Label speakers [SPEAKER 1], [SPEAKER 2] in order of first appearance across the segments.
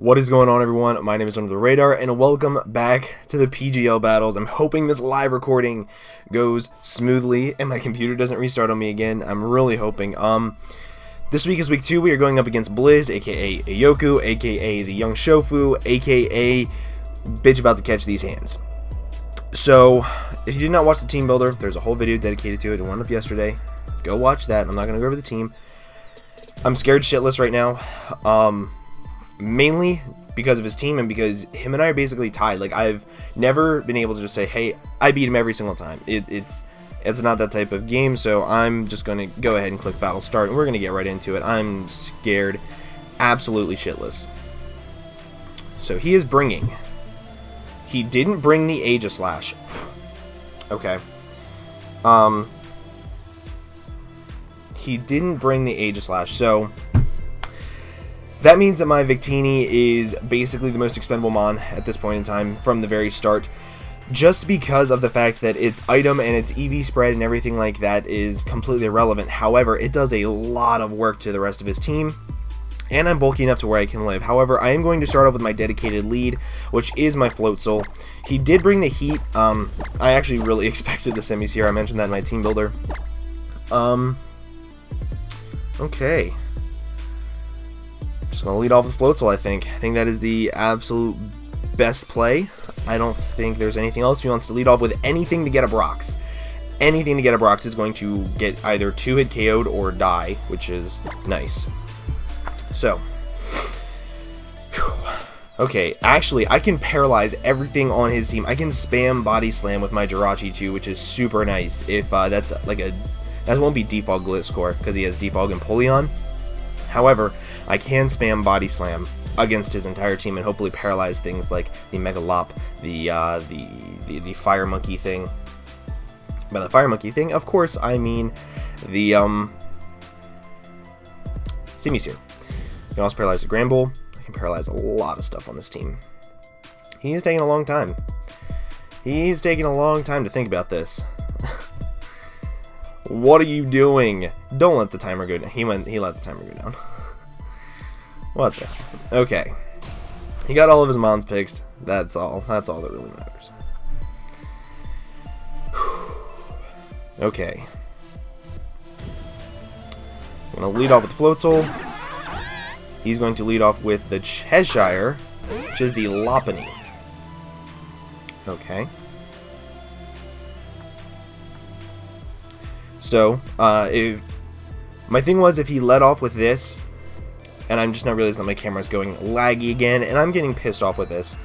[SPEAKER 1] What is going on, everyone? My name is Under the Radar, and welcome back to the PGL battles. I'm hoping this live recording goes smoothly and my computer doesn't restart on me again. I'm really hoping. This week is week 2. We are going up against Blizz, aka Iyokuu, aka the young Shofu, aka bitch about to catch these hands. So, if you did not watch the team builder, there's a whole video dedicated to it. It went up yesterday. Go watch that. I'm not going to go over the team. I'm scared shitless right now. Mainly because of his team and because him and I are basically tied. Like, I've never been able to just say, hey, I beat him every single time. It's not that type of game, so I'm just going to go ahead and click battle start, and we're going to get right into it. I'm scared absolutely shitless. So he is bringing. He didn't bring the Aegislash. Okay. He didn't bring the Aegislash, so that means that my Victini is basically the most expendable mon at this point in time from the very start, just because of the fact that its item and its EV spread and everything like that is completely irrelevant. However, it does a lot of work to the rest of his team, and I'm bulky enough to where I can live. However, I am going to start off with my dedicated lead, which is my Float Soul. He did bring the heat. I actually really expected the semis here. I mentioned that in my team builder. Okay. Just gonna lead off with Float Soul, I think. I think that is the absolute best play. I don't think there's anything else. If he wants to lead off with anything to get a Brox. Anything to get a Brox is going to get either 2-hit KO'd or die, which is nice. So. Okay, actually, I can paralyze everything on his team. I can spam Body Slam with my Jirachi too, which is super nice. If that's like a... That won't be Defog Glit Score, because he has Defog and Polion. However, I can spam Body Slam against his entire team and hopefully paralyze things like the Megalop, the Fire Monkey thing. By the Fire Monkey thing, of course, I mean the Simisu. I can also paralyze the Granbull. I can paralyze a lot of stuff on this team. He's taking a long time. He's taking a long time to think about this. What are you doing? Don't let the timer go down. He let the timer go down. What the hell? Okay. He got all of his mons picked. That's all. That's all that really matters. Okay. I'm going to lead off with the Float Soul. He's going to lead off with the Cheshire, which is the Lopunny. Okay. So, if my thing was, if he led off with this, and I'm just not realizing that my camera's going laggy again, and I'm getting pissed off with this.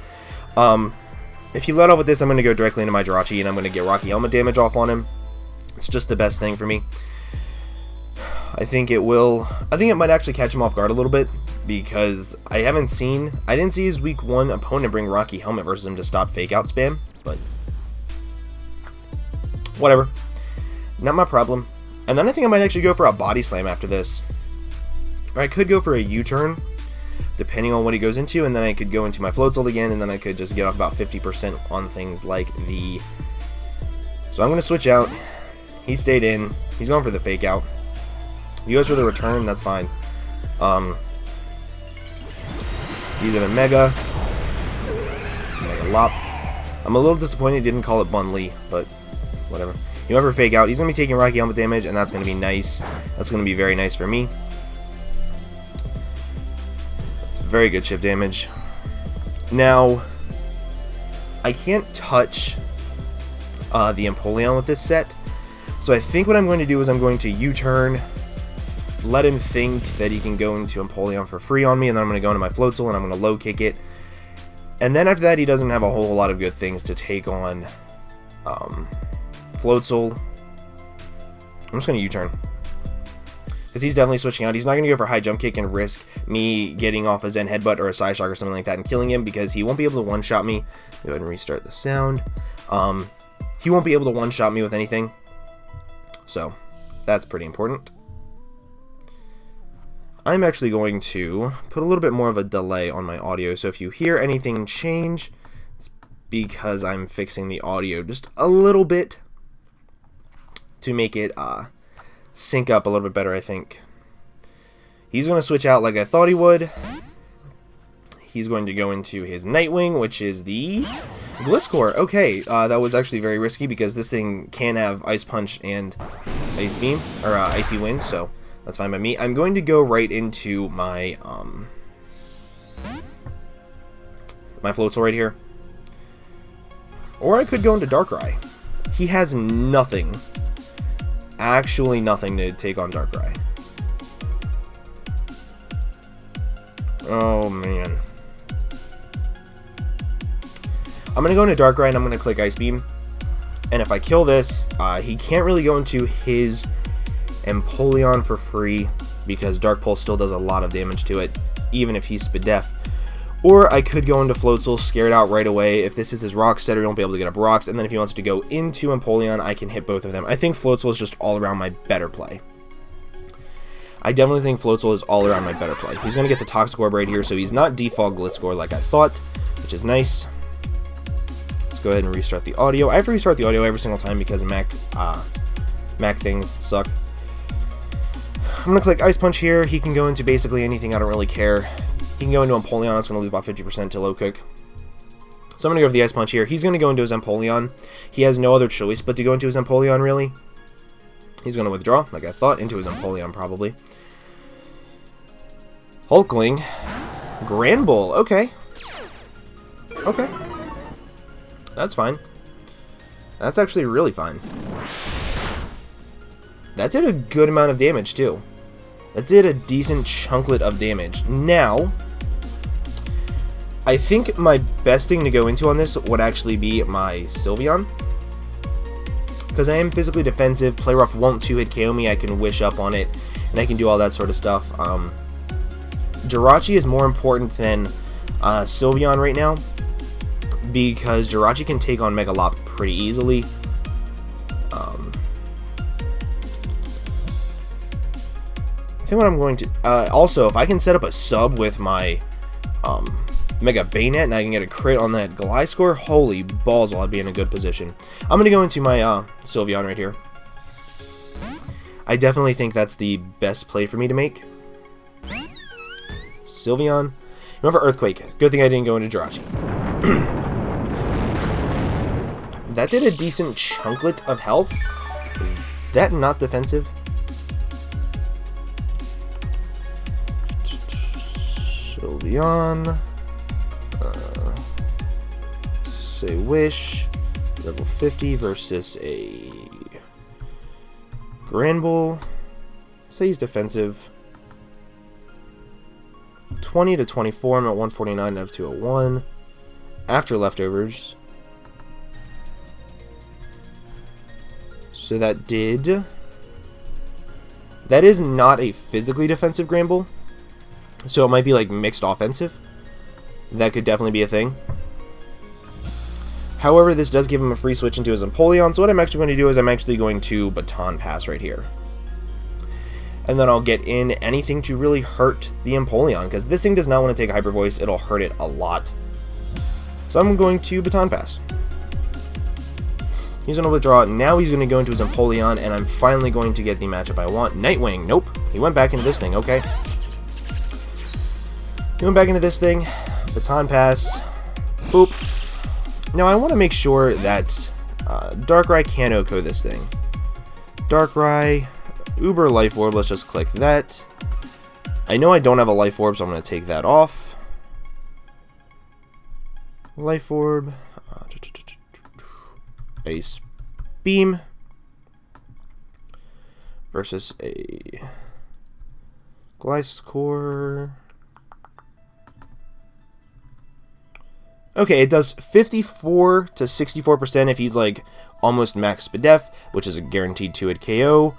[SPEAKER 1] If he led off with this, I'm going to go directly into my Jirachi, and I'm going to get Rocky Helmet damage off on him. It's just the best thing for me. I think it might actually catch him off guard a little bit, because I didn't see his week 1 opponent bring Rocky Helmet versus him to stop fake out spam, but whatever. Not my problem. And then I think I might actually go for a Body Slam after this. Or I could go for a U-turn, depending on what he goes into, and then I could go into my Float Soul again, and then I could just get off about 50% on things like the... So I'm going to switch out. He stayed in. He's going for the fake out. He goes for the return, that's fine. He's in a Mega Lop. I'm a little disappointed he didn't call it Bun Lee, but whatever. You ever fake out, he's going to be taking Rocky Helmet damage, and that's going to be nice. That's going to be very nice for me. That's very good chip damage. Now, I can't touch the Empoleon with this set, so I think what I'm going to do is I'm going to U-turn, let him think that he can go into Empoleon for free on me, and then I'm going to go into my Float Soul, and I'm going to low kick it. And then after that, he doesn't have a whole lot of good things to take on Float Soul. I'm just going to U-turn, because he's definitely switching out. He's not going to go for high jump kick and risk me getting off a Zen Headbutt or a Side Shock or something like that and killing him, because he won't be able to one-shot me. Go ahead and restart the sound. He won't be able to one-shot me with anything, so that's pretty important. I'm actually going to put a little bit more of a delay on my audio, so if you hear anything change, it's because I'm fixing the audio just a little bit to make it sync up a little bit better, I think. He's going to switch out like I thought he would. he's going to go into his Nightwing, which is the Gliscor. Okay, that was actually very risky because this thing can have Ice Punch and Ice Beam, or Icy Wind, so that's fine by me. I'm going to go right into my my Floatzel right here. Or I could go into Darkrai. He has nothing, actually nothing to take on Darkrai. Oh man. I'm going to go into Darkrai and I'm going to click Ice Beam. And if I kill this, he can't really go into his Empoleon for free because Dark Pulse still does a lot of damage to it, even if he's Spadef. Or I could go into Floatzel, scare it out right away. If this is his Rock Setter, he won't be able to get up rocks. And then if he wants to go into Empoleon, I can hit both of them. I think Floatzel is just all around my better play. I definitely think Floatzel is all around my better play. He's going to get the Toxic Orb right here, so he's not default Gliscor like I thought, which is nice. Let's go ahead and restart the audio. I have to restart the audio every single time because Mac things suck. I'm going to click Ice Punch here. He can go into basically anything. I don't really care. He can go into Empoleon. It's going to lose about 50% to Low Cook. So I'm going to go for the Ice Punch here. He's going to go into his Empoleon. He has no other choice but to go into his Empoleon, really. He's going to withdraw, like I thought, into his Empoleon, probably. Hulkling. Granbull. Okay. Okay. That's fine. That's actually really fine. That did a good amount of damage, too. That did a decent chunklet of damage. Now, I think my best thing to go into on this would actually be my Sylveon. Because I am physically defensive, Play Rough won't 2-hit KO me, I can Wish Up on it, and I can do all that sort of stuff. Jirachi is more important than Sylveon right now, because Jirachi can take on Megalop pretty easily. I think what I'm going to... also, if I can set up a sub with my Mega Bayonet and I can get a crit on that Gliscor, holy balls, will I be in a good position. I'm going to go into my Sylveon right here. I definitely think that's the best play for me to make. Sylveon. Remember Earthquake. Good thing I didn't go into Jirachi. That did a decent chunklet of health. Is that not defensive? Sylveon. Say Wish. Level 50 versus a Granbull. Say he's defensive. 20 to 24. I'm at 149 out of 201. After leftovers. So that did... That is not a physically defensive Granbull. So it might be like mixed offensive. That could definitely be a thing. However, this does give him a free switch into his Empoleon. So what I'm actually going to do is I'm actually going to Baton Pass right here. And then I'll get in anything to really hurt the Empoleon, because this thing does not want to take a Hyper Voice. It'll hurt it a lot. So I'm going to Baton Pass. He's going to withdraw. Now he's going to go into his Empoleon, and I'm finally going to get the matchup I want. Nightwing. Nope. He went back into this thing. Okay. He went back into this thing. Baton Pass. Boop. Now I want to make sure that Darkrai can OHKO this thing. Darkrai. Uber Life Orb. Let's just click that. I know I don't have a Life Orb, so I'm going to take that off. Life Orb. Ice Beam versus a Gliscor. Okay, it does 54 to 64% if he's like almost max Spadef, which is a guaranteed 2-hit KO.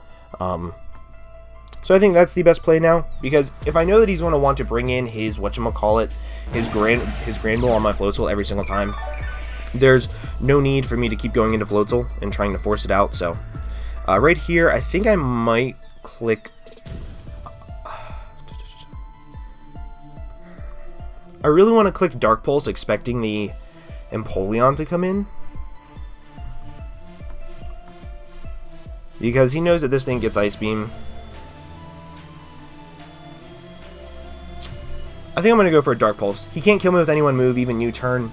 [SPEAKER 1] So I think that's the best play now, because if I know that he's going to want to bring in his whatchamacallit, his Granbull on my Floatzel every single time, there's no need for me to keep going into Floatzel and trying to force it out. So right here, I think I might click... I really want to click Dark Pulse, expecting the Empoleon to come in, because he knows that this thing gets Ice Beam. I think I'm going to go for a Dark Pulse. He can't kill me with any one move, even U-turn.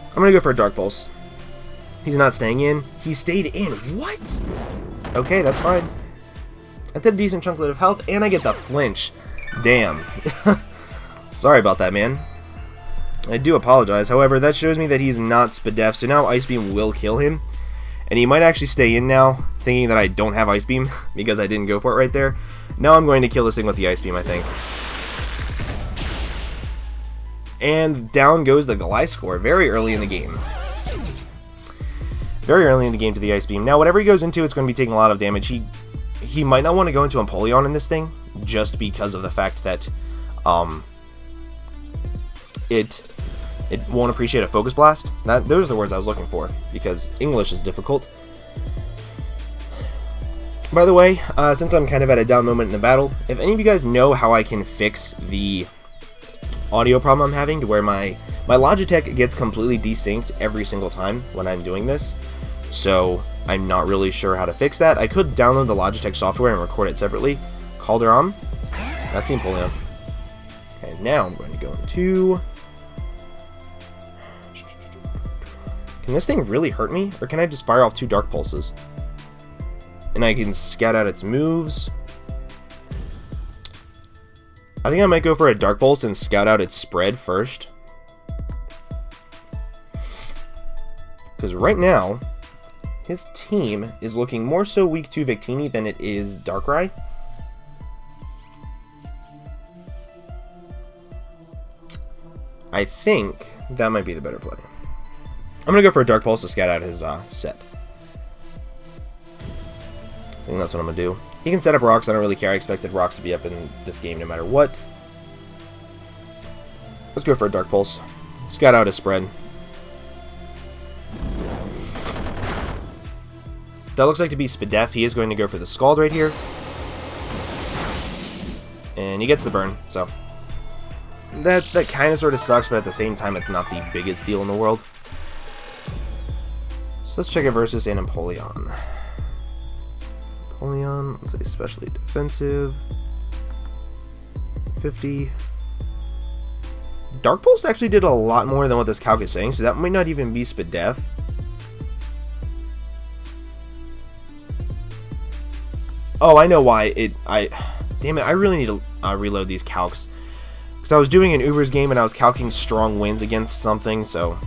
[SPEAKER 1] I'm going to go for a Dark Pulse. He's not staying in. He stayed in. What? Okay, that's fine. I did a decent chunk of health, and I get the flinch. Damn. Sorry about that, man. I do apologize. However, that shows me that he's not Spadef, so now Ice Beam will kill him. And he might actually stay in now, thinking that I don't have Ice Beam, because I didn't go for it right there. Now I'm going to kill this thing with the Ice Beam, I think. And down goes the Gliscor very early in the game. Very early in the game to the Ice Beam. Now, whatever he goes into, it's going to be taking a lot of damage. He might not want to go into Empoleon in this thing, just because of the fact that it won't appreciate a Focus Blast. Those are the words I was looking for, because English is difficult. By the way, since I'm kind of at a down moment in the battle, if any of you guys know how I can fix the audio problem I'm having, to where my Logitech gets completely desynced every single time when I'm doing this, so I'm not really sure how to fix that. I could download the Logitech software and record it separately. Calderon. That's the Empoleon. Okay, now I'm going to go into... Can this thing really hurt me? Or can I just fire off 2 Dark Pulses? And I can scout out its moves. I think I might go for a Dark Pulse and scout out its spread first. Because right now, his team is looking more so weak to Victini than it is Darkrai. I think that might be the better play. I'm going to go for a Dark Pulse to scout out his set. I think that's what I'm going to do. He can set up rocks. I don't really care. I expected rocks to be up in this game no matter what. Let's go for a Dark Pulse. Scout out his spread. That looks like to be Spadef. He is going to go for the Scald right here. And he gets the burn, so... That kind of sort of sucks, but at the same time, it's not the biggest deal in the world. So let's check it versus an Empoleon. Empoleon, let's say especially defensive. 50. Dark Pulse actually did a lot more than what this calc is saying, so that might not even be Spadef. Oh, I know why. Damn it, I really need to reload these calcs. Because I was doing an Ubers game and I was calcing strong wins against something, so...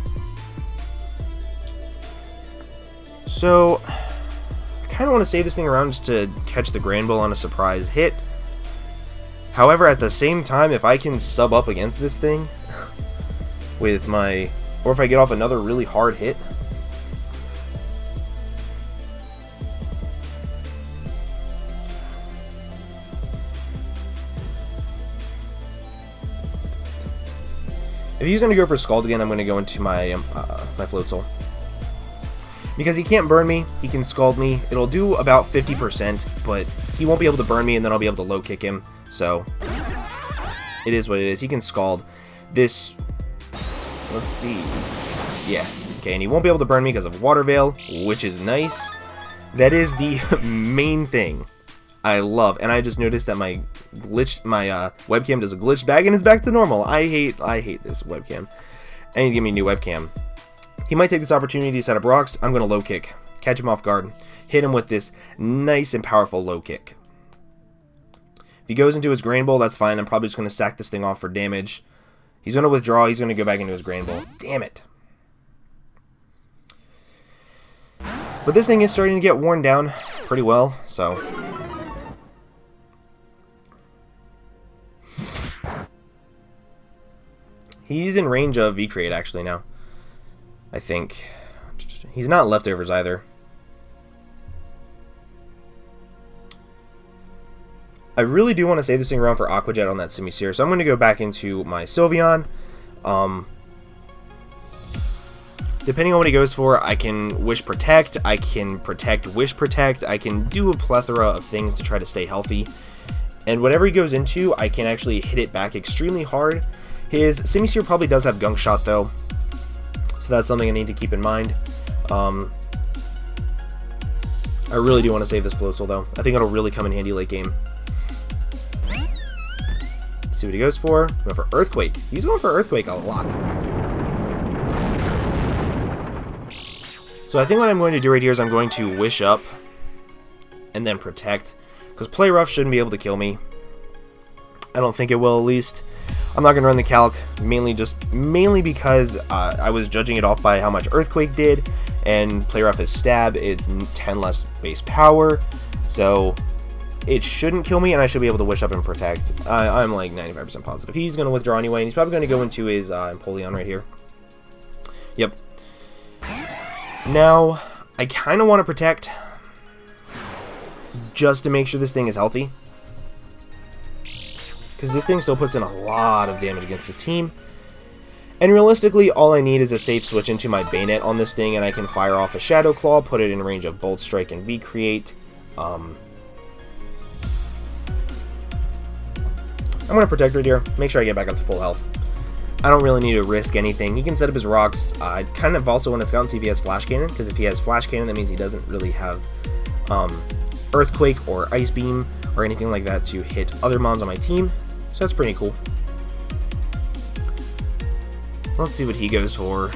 [SPEAKER 1] I kind of want to save this thing around just to catch the Grand Bull on a surprise hit. However, at the same time, if I can sub up against this thing with my... Or if I get off another really hard hit... If he's going to go for Scald again, I'm going to go into my my Floatzel. Because he can't burn me, he can Scald me. It'll do about 50%, but he won't be able to burn me, and then I'll be able to low kick him. So, it is what it is. He can Scald. This, let's see. Yeah, okay, and he won't be able to burn me because of Water Veil, which is nice. That is the main thing I love. And I just noticed that my webcam does a glitch back, and it's back to normal. I hate this webcam. I need to give me a new webcam. He might take this opportunity to set up rocks. I'm going to low kick. Catch him off guard. Hit him with this nice and powerful low kick. If he goes into his Grain Bowl, that's fine. I'm probably just going to sack this thing off for damage. He's going to withdraw. He's going to go back into his Grain Bowl. Damn it. But this thing is starting to get worn down pretty well, so... He's in range of V-Create actually now. I think. He's not leftovers either. I really do want to save this thing around for Aqua Jet on that Simisear, so I'm going to go back into my Sylveon. Depending on what he goes for, I can Wish Protect, I can Protect, Wish Protect, I can do a plethora of things to try to stay healthy. And whatever he goes into, I can actually hit it back extremely hard. His Simisear probably does have Gunk Shot though, so that's something I need to keep in mind. I really do want to save this Floatzel though. I think it'll really come in handy late game. See what he goes for. Going for Earthquake. He's going for Earthquake a lot. So I think what I'm going to do right here is I'm going to Wish Up and then Protect, because Play Rough shouldn't be able to kill me. I don't think it will, at least. I'm not going to run the calc, mainly because I was judging it off by how much Earthquake did, and Play Rough is Stab. It's 10 less base power, so it shouldn't kill me, and I should be able to Wish Up and Protect. I'm like 95% positive. He's going to withdraw anyway, and he's probably going to go into his Empoleon right here. Yep. Now, I kind of want to Protect just to make sure this thing is healthy, because this thing still puts in a lot of damage against his team. And realistically, all I need is a safe switch into my Bayonet on this thing, and I can fire off a Shadow Claw, put it in range of Bolt Strike and V-Create. I'm going to Protect right here, make sure I get back up to full health. I don't really need to risk anything. He can set up his rocks. I kind of also want to scout and see if he has Flash Cannon, because if he has Flash Cannon, that means he doesn't really have Earthquake or Ice Beam or anything like that to hit other mons on my team. So that's pretty cool. Let's see what he goes for.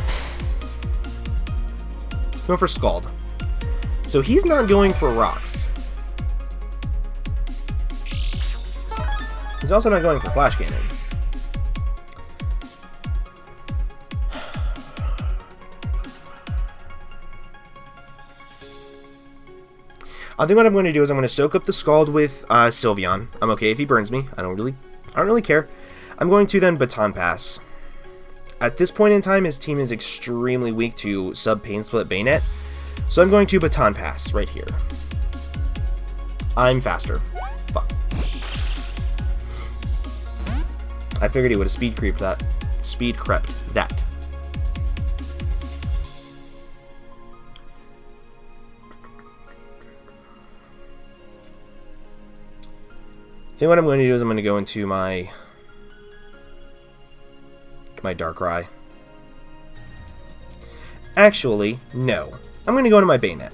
[SPEAKER 1] Going for Scald. So he's not going for rocks. He's also not going for Flash Cannon. I think what I'm going to do is I'm going to soak up the Scald with Sylveon. I'm okay if he burns me. I don't really care. I'm going to then Baton Pass. At this point in time, his team is extremely weak to sub-Pain Split Bayonet, so I'm going to Baton Pass right here. I'm faster. Fuck. I figured he would have speed crept that. I think what I'm going to do is I'm going to go into my Darkrai. Actually, no. I'm going to go into my Bayonet.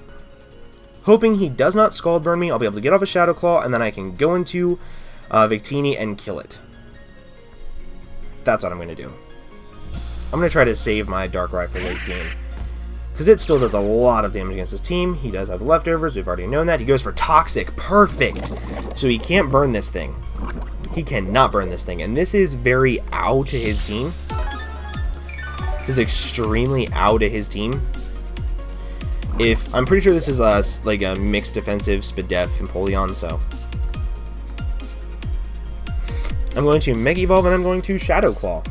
[SPEAKER 1] Hoping he does not Scald Burn me, I'll be able to get off a Shadow Claw, and then I can go into Victini and kill it. That's what I'm going to do. I'm going to try to save my Darkrai for late game, because it still does a lot of damage against his team. He does have leftovers, we've already known that. He goes for Toxic, perfect! So he can't burn this thing. He cannot burn this thing, and this is very ow to his team. This is extremely ow to his team. I'm pretty sure this is like a mixed defensive Spadef Empoleon, so I'm going to Mega Evolve and I'm going to Shadow Claw.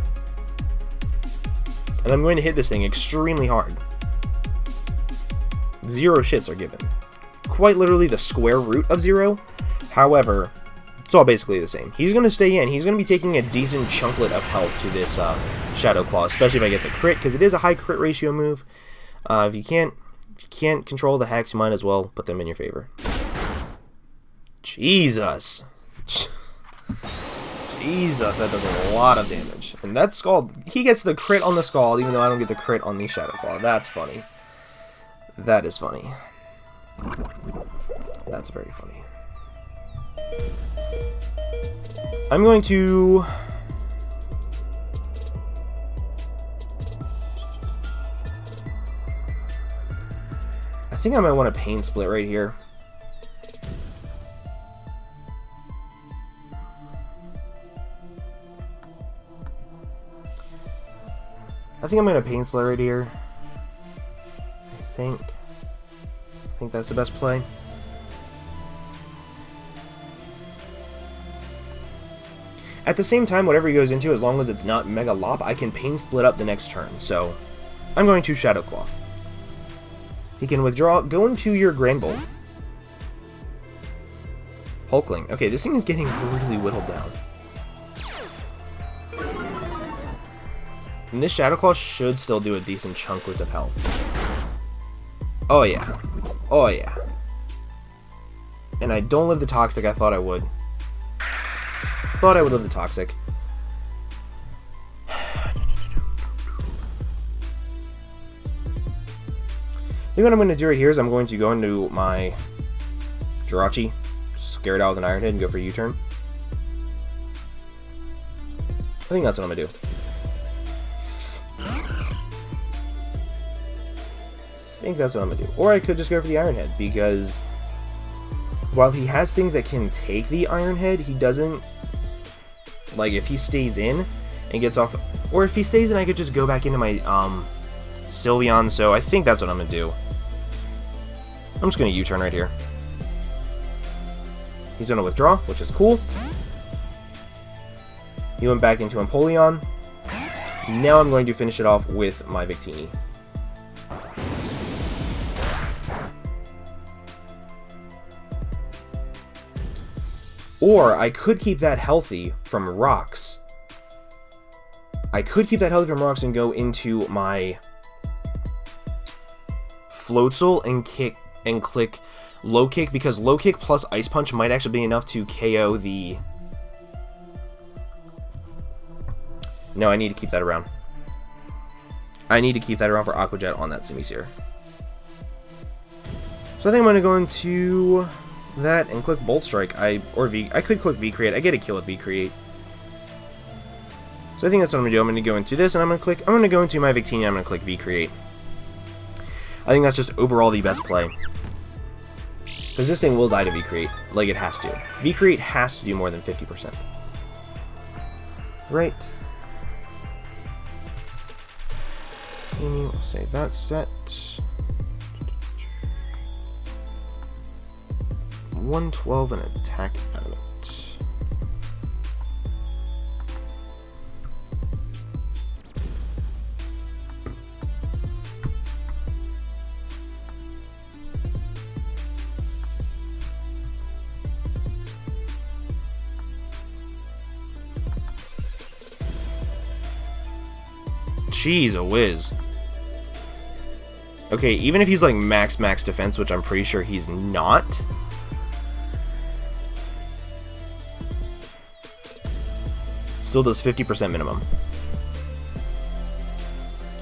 [SPEAKER 1] And I'm going to hit this thing extremely hard. 0 shits are given. Quite literally the square root of 0. However, it's all basically the same. He's going to stay in. He's going to be taking a decent chunklet of health to this Shadow Claw, especially if I get the crit, because it is a high crit ratio move. If you can't control the Hex, you might as well put them in your favor. Jesus. Jesus, that does a lot of damage. And that Scald, he gets the crit on the Scald, even though I don't get the crit on the Shadow Claw. That's funny. That is funny. That's very funny. I'm going to... I think I might want to Pain Split right here. I think I'm going to Pain Split right here. I think that's the best play. At the same time, whatever he goes into, as long as it's not Mega Lop, I can Pain Split up the next turn. So, I'm going to Shadow Claw. He can withdraw, go into your Grand Bolt. Hulkling. Okay, this thing is getting really whittled down. And this Shadow Claw should still do a decent chunk worth of health. Oh yeah. Oh yeah. And I don't live the Toxic I thought I would. Thought I would live the Toxic. I think what I'm going to do right here is I'm going to go into my Jirachi, scare it out with an Iron Head, and go for U-turn. I think that's what I'm gonna do. I think that's what I'm gonna do. Or I could just go for the Iron Head, because while he has things that can take the Iron Head, he doesn't, like, if he stays in and gets off, or if he stays in, I could just go back into my Sylveon. So I think that's what I'm gonna do. I'm just gonna U-turn right here. He's gonna withdraw, which is cool. He went back into Empoleon. Now I'm going to finish it off with my Victini. Or I could keep that healthy from rocks. I could keep that healthy from rocks and go into my Floatzel and click Low Kick, because Low Kick plus Ice Punch might actually be enough to KO the... No, I need to keep that around. I need to keep that around for Aqua Jet on that Simisear. So I think I'm going to go into that and click Bolt Strike. I could click V-Create. I get a kill with V-Create. So I think that's what I'm going to do. I'm going to go into this, and I'm going to go into my Victini, and I'm going to click V-Create. I think that's just overall the best play. Because this thing will die to V-Create, like it has to. V-Create has to do more than 50%. Right. We'll save that set. 112 and attack adamant. Jeez, a whiz. Okay, even if he's like max defense, which I'm pretty sure he's not. Still does 50% minimum.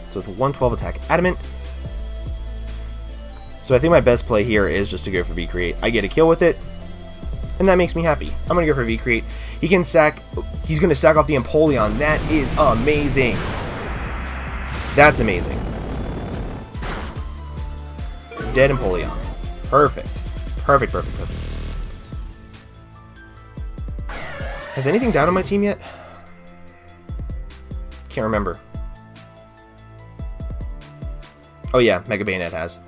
[SPEAKER 1] So with 112 attack adamant. So I think my best play here is just to go for V-Create. I get a kill with it, and that makes me happy. I'm gonna go for V-Create. He can sack. He's gonna sack off the Empoleon. That is amazing. That's amazing. Dead Empoleon. Perfect. Perfect. Has anything died on my team yet? Can't remember. Oh yeah, Mega Bayonet has.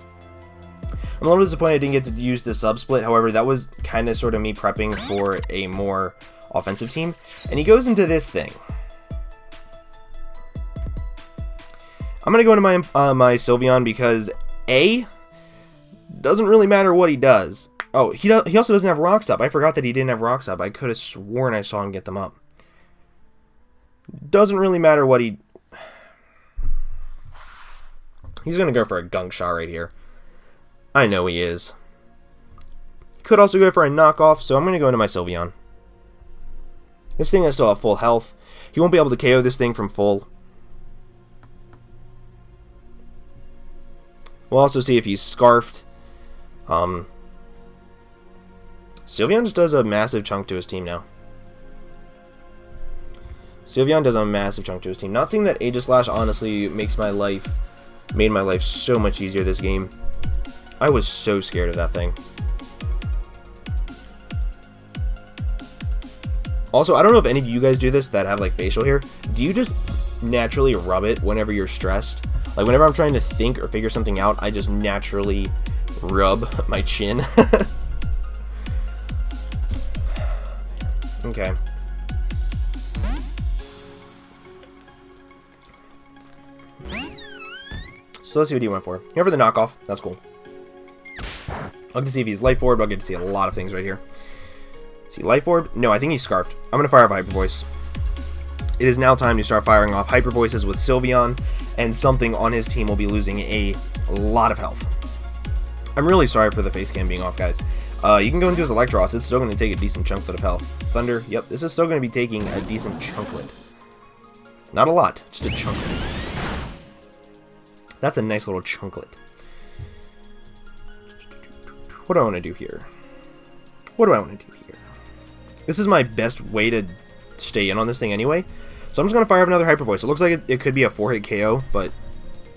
[SPEAKER 1] I'm a little disappointed I didn't get to use the sub-split. However, that was kind of sort of me prepping for a more offensive team. And he goes into this thing. I'm going to go into my Sylveon because A, doesn't really matter what he does. Oh, he also doesn't have Rocks up. I forgot that he didn't have Rocks up. I could have sworn I saw him get them up. Doesn't really matter what he... He's going to go for a Gunk Shot right here. I know he is. Could also go for a knockoff, so I'm going to go into my Sylveon. This thing is still at full health. He won't be able to KO this thing from full. We'll also see if he's Scarfed. Sylveon just does a massive chunk to his team now. Sylveon does a massive chunk to his team. Not saying that Aegislash honestly made my life so much easier this game. I was so scared of that thing. Also, I don't know if any of you guys do this that have like facial hair. Do you just naturally rub it whenever you're stressed? Like whenever I'm trying to think or figure something out, I just naturally rub my chin. Okay. So let's see what he went for. Here for the knockoff. That's cool. I'll get to see if he's Life Orb. I'll get to see a lot of things right here. Is he Life Orb? No, I think he's Scarfed. I'm going to fire off Hyper Voice. It is now time to start firing off Hyper Voices with Sylveon, and something on his team will be losing a lot of health. I'm really sorry for the face cam being off, guys. You can go into his Electros. It's still going to take a decent chunklet of health. Thunder, yep, this is still going to be taking a decent chunklet. Not a lot, just a chunklet. That's a nice little chunklet. What do I want to do here? What do I want to do here? This is my best way to stay in on this thing anyway. So I'm just going to fire up another Hyper Voice. It looks like it could be a 4-hit KO, but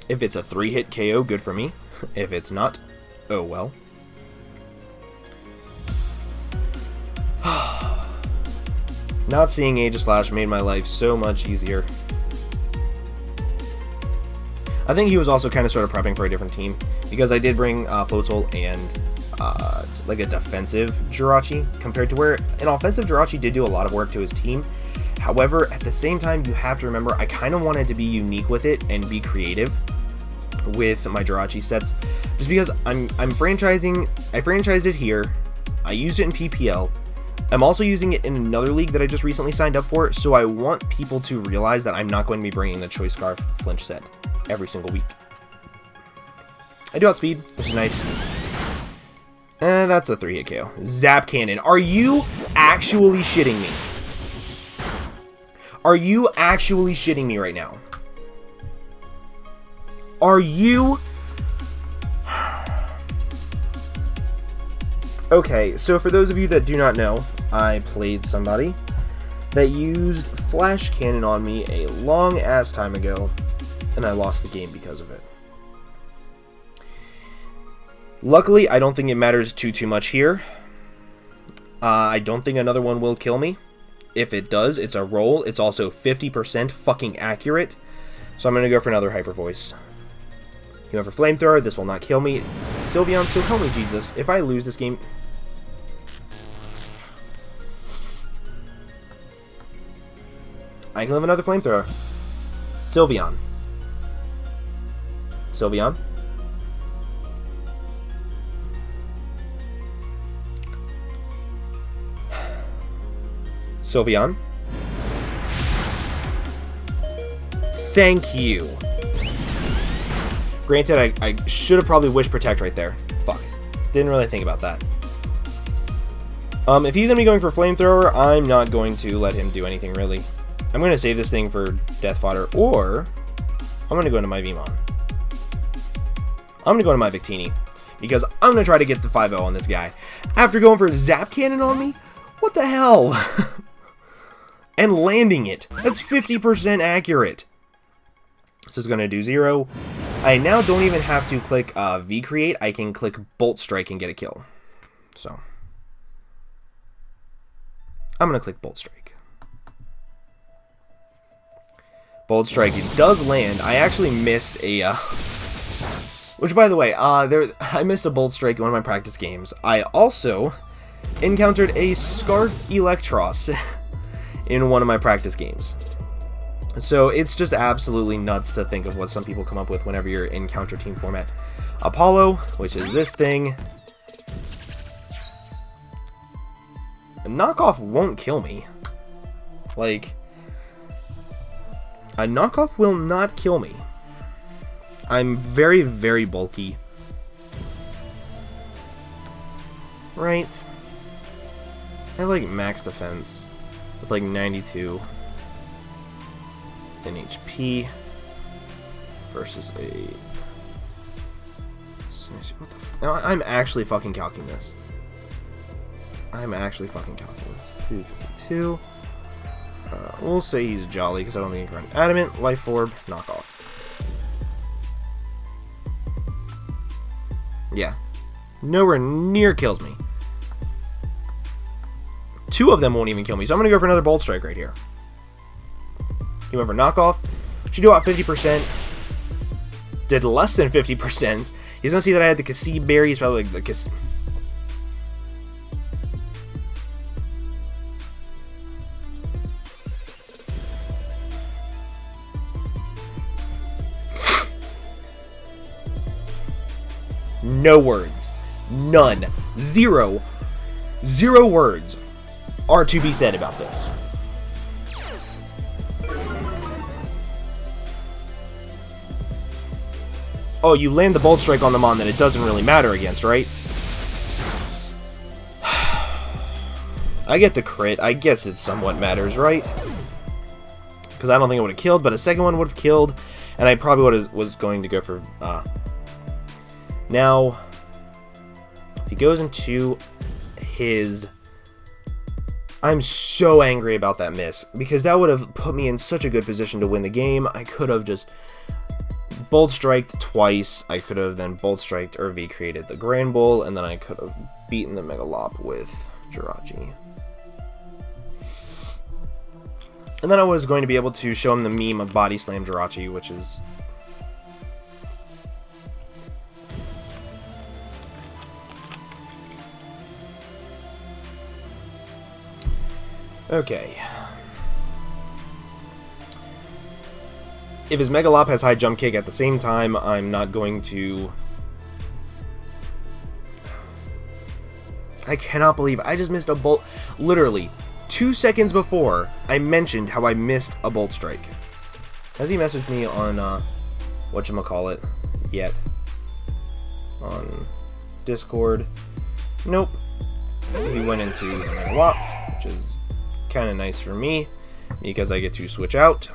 [SPEAKER 1] if it's a 3-hit KO, good for me. If it's not, oh well. Not seeing Aegislash made my life so much easier. I think he was also kind of sort of prepping for a different team, because I did bring Floatzel and like a defensive Jirachi, compared to where an offensive Jirachi did do a lot of work to his team. However, at the same time, you have to remember, I kind of wanted to be unique with it and be creative with my Jirachi sets, just because I'm franchising. I franchised it here. I used it in PPL. I'm also using it in another league that I just recently signed up for, so I want people to realize that I'm not going to be bringing the Choice Scarf Flinch set every single week. I do outspeed, which is nice. And that's a 3-hit KO. Zap Cannon. Are you actually shitting me? Are you actually shitting me right now? Are you... Okay, so for those of you that do not know, I played somebody that used Flash Cannon on me a long-ass time ago, and I lost the game because of it. Luckily, I don't think it matters too much here. I don't think another one will kill me. If it does, it's a roll. It's also 50% fucking accurate. So I'm going to go for another Hyper Voice. You know, for Flamethrower, this will not kill me. Sylveon, so help me Jesus. If I lose this game... I can live another Flamethrower. Sylveon. Sylveon. Sylveon. Thank you. Granted, I should have probably Wish Protect right there. Fuck. Didn't really think about that. If he's going to be going for Flamethrower, I'm not going to let him do anything, really. I'm going to save this thing for Death Fodder, or I'm going to go into my Vmon. I'm going to go into my Victini, because I'm going to try to get the 5-0 on this guy. After going for Zap Cannon on me? What the hell? And landing it. That's 50% accurate. This is going to do 0. I now don't even have to click V-Create. I can click Bolt Strike and get a kill. So, I'm going to click Bolt Strike. Bolt Strike, it does land. I actually missed a... which, by the way, I missed a Bolt Strike in one of my practice games. I also encountered a Scarf Electros in one of my practice games. So it's just absolutely nuts to think of what some people come up with whenever you're in counter team format. Apollo, which is this thing. A knockoff won't kill me. Like, a knockoff will not kill me. I'm very, very bulky. Right? I have like max defense with like 92 in HP versus a... What the f... No, I'm actually fucking calculating this. I'm actually fucking calculating this. 252. We'll say he's Jolly because I don't think he can run. Adamant, Life Orb, Knockoff. Yeah. Nowhere near kills me. 2 of them won't even kill me, so I'm going to go for another Bolt Strike right here. He went for Knockoff. Should do about 50%. Did less than 50%. He's going to see that I had the Cassie Berry. He's probably like the Cass... No words. None. Zero words are to be said about this. Oh, you land the Bolt Strike on the Mon that it doesn't really matter against, right? I get the crit. I guess it somewhat matters, right? Because I don't think it would have killed, but a second one would have killed, and I probably was going to go for... Now, if he goes into his... I'm so angry about that miss, because that would have put me in such a good position to win the game. I could have just Bolt Striked twice. I could have then Bolt Striked or V-created the Grand Bull, and then I could have beaten the Megalop with Jirachi. And then I was going to be able to show him the meme of Body Slam Jirachi, which is... Okay. If his Megalop has high jump kick at the same time, I'm not going to... I cannot believe I just missed a Bolt... Literally, 2 seconds before, I mentioned how I missed a Bolt Strike. Has he messaged me on, whatchamacallit yet? On Discord? Nope. He went into the Megalop, which is kind of nice for me, because I get to switch out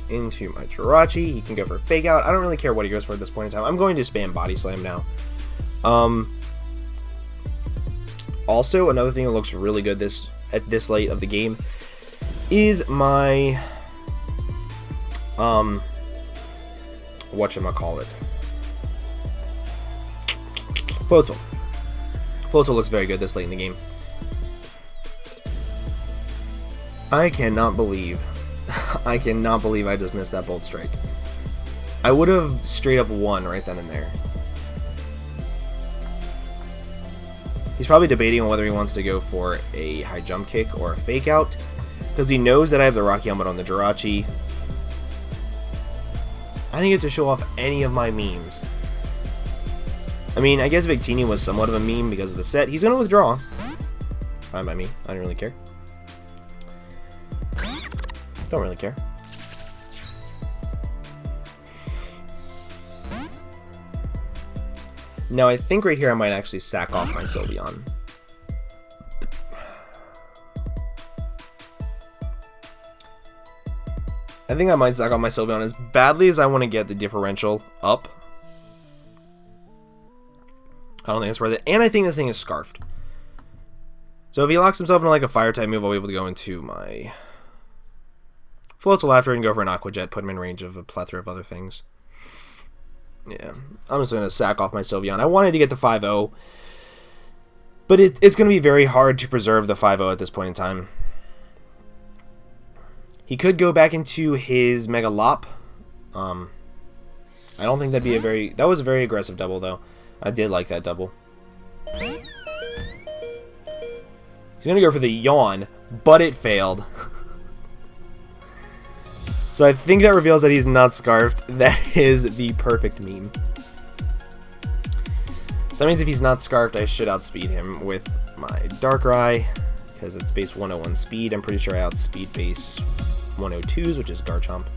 [SPEAKER 1] into my Jirachi. He can go for Fake Out. I don't really care what he goes for at this point in time. I'm going to spam Body Slam now. Also, another thing that looks really good at this late of the game is my whatchamacallit, Floatzel. Floatzel looks very good this late in the game. I cannot believe I just missed that Bolt Strike. I would have straight up won right then and there. He's probably debating on whether he wants to go for a high jump kick or a Fake Out, because he knows that I have the Rocky Helmet on the Jirachi. I didn't get to show off any of my memes. I mean, I guess Victini was somewhat of a meme because of the set. He's going to withdraw. Fine by me. I don't really care. Don't really care. Now, I think right here I might actually sack off my Sylveon. I think I might sack off my Sylveon as badly as I want to get the differential up. I don't think it's worth it. And I think this thing is Scarfed. So if he locks himself into like a fire type move, I'll be able to go into my Floatzel after and go for an Aqua Jet, put him in range of a plethora of other things. Yeah, I'm just going to sack off my Sylveon. I wanted to get the 5-0, but it's going to be very hard to preserve the 5-0 at this point in time. He could go back into his Megalop. I don't think that'd be a very... That was a very aggressive double, though. I did like that double. He's going to go for the Yawn, but it failed. So I think that reveals that he's not Scarfed. That is the perfect meme. So that means if he's not Scarfed, I should outspeed him with my Darkrai, because it's base 101 speed. I'm pretty sure I outspeed base 102s, which is Garchomp.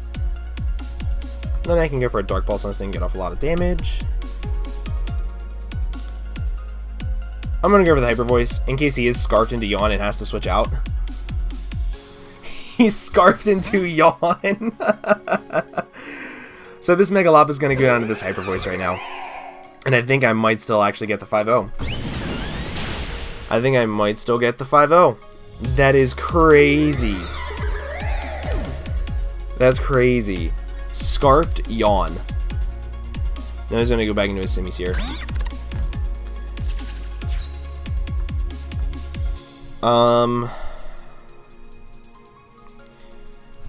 [SPEAKER 1] Then I can go for a Dark Pulse on this thing and get off a lot of damage. I'm going to go for the Hyper Voice, in case he is Scarfed into Yawn and has to switch out. He's Scarfed into Yawn. So this Megalop is going to go down to this Hyper Voice right now. And I think I might still actually get the 5-0. I think I might still get the 5-0. That is crazy. That's crazy. Scarfed Yawn. Now he's going to go back into his Simis here.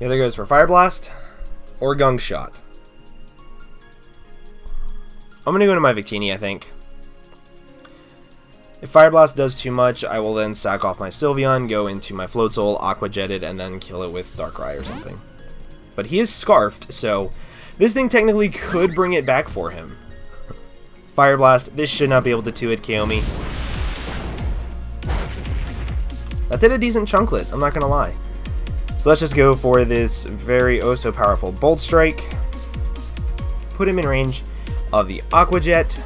[SPEAKER 1] Either goes for Fire Blast or Gunk Shot. I'm going to go into my Victini, I think. If Fire Blast does too much, I will then sack off my Sylveon, go into my Floatzel, Aqua Jet it, and then kill it with Darkrai or something. But he is Scarfed, so this thing technically could bring it back for him. Fire Blast, this should not be able to 2-hit KO me. That did a decent chunklet, I'm not going to lie. So let's just go for this very so powerful Bolt Strike. Put him in range of the Aqua Jet.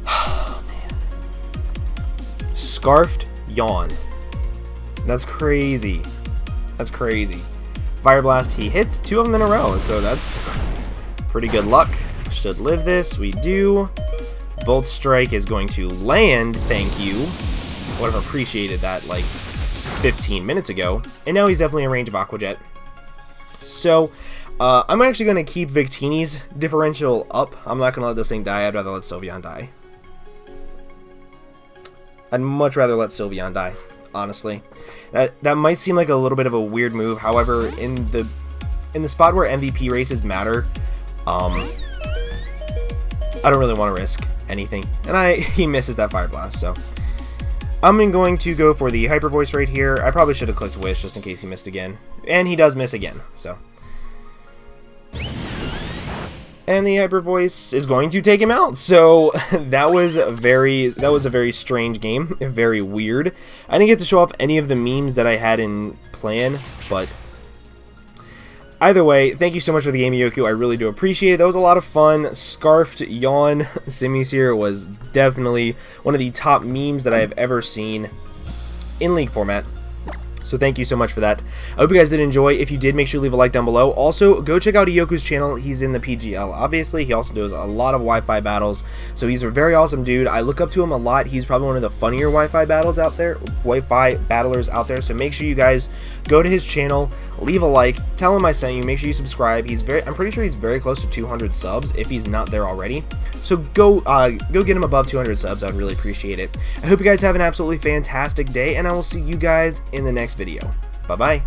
[SPEAKER 1] Oh, man. Scarfed Yawn. That's crazy. That's crazy. Fire Blast, he hits 2 of them in a row, so that's pretty good luck. Should live this, we do. Bolt Strike is going to land, thank you. Would have appreciated that like 15 minutes ago. And now he's definitely in range of Aqua Jet. So, I'm actually going to keep Victini's differential up. I'm not going to let this thing die. I'd rather let Sylveon die. I'd much rather let Sylveon die, honestly. That might seem like a little bit of a weird move. However, in the spot where MVP races matter, I don't really want to risk anything. And he misses that Fire Blast, so I'm going to go for the Hyper Voice right here. I probably should have clicked Wish just in case he missed again. And he does miss again, so. And the Hyper Voice is going to take him out. So that was a very strange game, very weird. I didn't get to show off any of the memes that I had in plan, but either way, thank you so much for the game, Iyokuu. I really do appreciate it. That was a lot of fun. Scarfed Yawn Simisear was definitely one of the top memes that I have ever seen in League format. So thank you so much for that. I hope you guys did enjoy. If you did, make sure to leave a like down below. Also, go check out Iyokuu's channel. He's in the PGL, obviously. He also does a lot of Wi-Fi battles. So he's a very awesome dude. I look up to him a lot. He's probably one of the funnier Wi-Fi battlers out there. So make sure you guys go to his channel, leave a like, tell him I sent you. Make sure you subscribe. I'm pretty sure he's very close to 200 subs if he's not there already. So go get him above 200 subs. I'd really appreciate it. I hope you guys have an absolutely fantastic day, and I will see you guys in the next video. Bye-bye.